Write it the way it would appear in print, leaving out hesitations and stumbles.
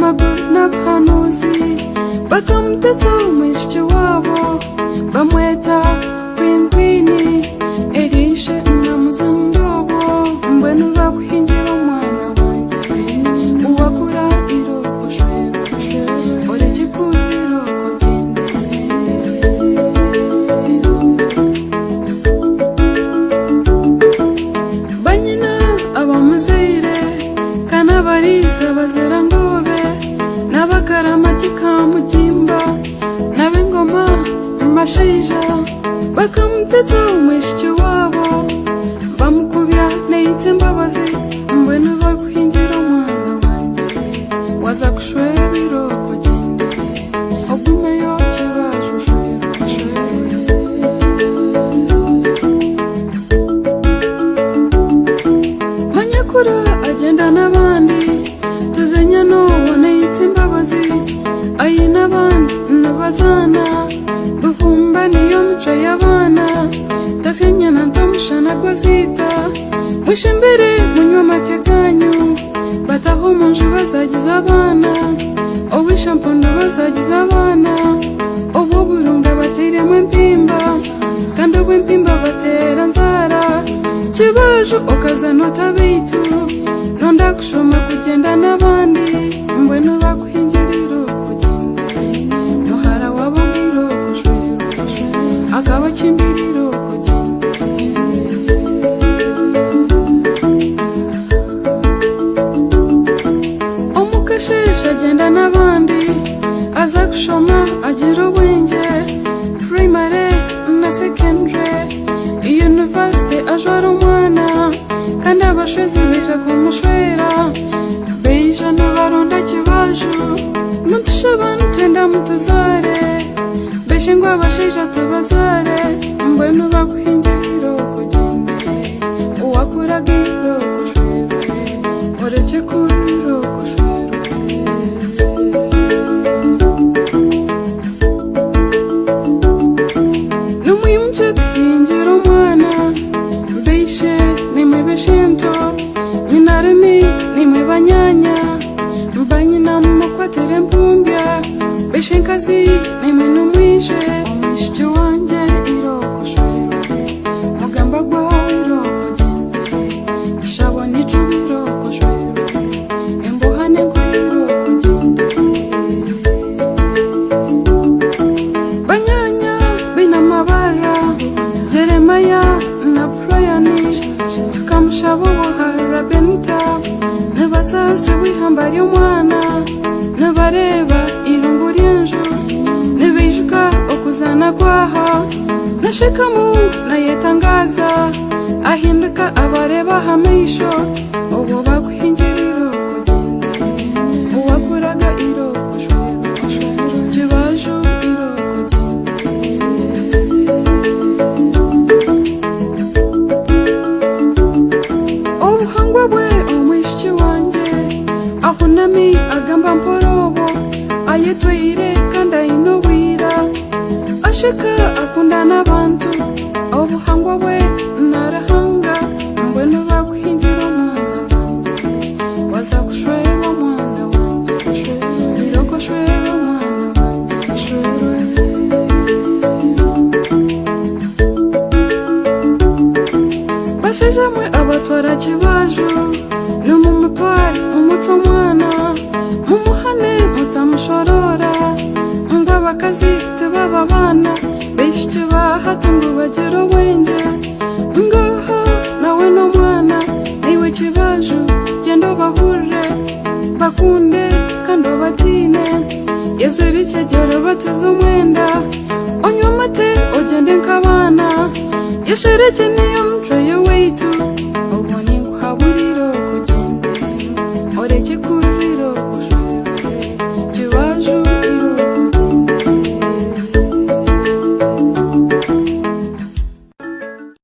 amaguru n'abahanuzi bakamutetsa umwishiki wabo bamweta Queen Elisha na Muzundobo mbwenu baguhingira umwana wanjye uwakura iroko shwere oreke kuri iroko banyina abamuzire kana bariza bazera ngobe n'abakaramaki kamugimba n'ab'ingoma amashaija bakamutetsa umwishiki wabo bamukubya neyitse imbabazi mbwenu baguhingira umwana wanjye waza kushwera iroko gende ogumeyo kibaje manyakura agenda n'abandi tuzenya n'uwo neyitse imbabazi ayi n'abandi n'abazana buhumba niyo mico y'abana tasenya na ntomushana gwazita mwishe mbere munywa amateganyo bataho munju bazagiza abana owisha mpondo bazagiza abana obo burunga bateremo empimba kandi obwo empimba batera nzara kibajo okazanota beitu nonda kushoma kugenda n'abandi mbwenu bakuhingira iroko gende nohara wabo iroko shwere akaba kimbira iroko gende omukashesha agenda n'abandi aza kushoma agira obwenge primary na secondary university ajwara umwana kandi abashwezi beja kumushwera beja n'abaronda kibaju mutusha abantu twenda mutuzare beshe ngo abashaija tubazare mbwenu baguhingira iroko gende uwakuraga iroko shwere oreke kuri iroko shwere n'umuyumje tuhingira umwana beshe nimwe beshento nyinaremi nimwe banyanya mbanyina mukwatere mpumbya beshe nkazi nimwe n'umwije umwishiki wanjye iroko shwere mugamba gwawe iroko gende ishabo n'icuba iroko shwere embuhane ngo iroko gende banyanya binamabara Jeremaya na Proyanish tukamushabo buhara Benita n'abasazi wihambariye umwana n'abareba irungu ry'enju n'abijuka okuzana gwaha nashikamu nayetangaza ahinduka abareba hamisho ubu baguhingira iroko gende uwakuraga iroko shwere kibajo iroko gende obuhangwa bwe omwishiki wanjye ahunami agamba mporobo ayetweire kandi ayina obwira ashika akunda n'abantu obuhangwa bwe narahanga mbwenu baguhingira omwana wanjye waza kushwera omwana wanjye iroko shwera omwana wanjye shwera bashaija mwe abatwara kibaju n'umumutware umuco omwana mumuhane mutamushorora ngo abakazi tubaba abana beshiki bahati ngo bagire obwenge ngaha nawe n'omwana niwe kibaju genda obahurire bakunde kandi obatiine yezere ikyegyero batize omwenda onywe amate ogende nk'abaana yeshereke niyo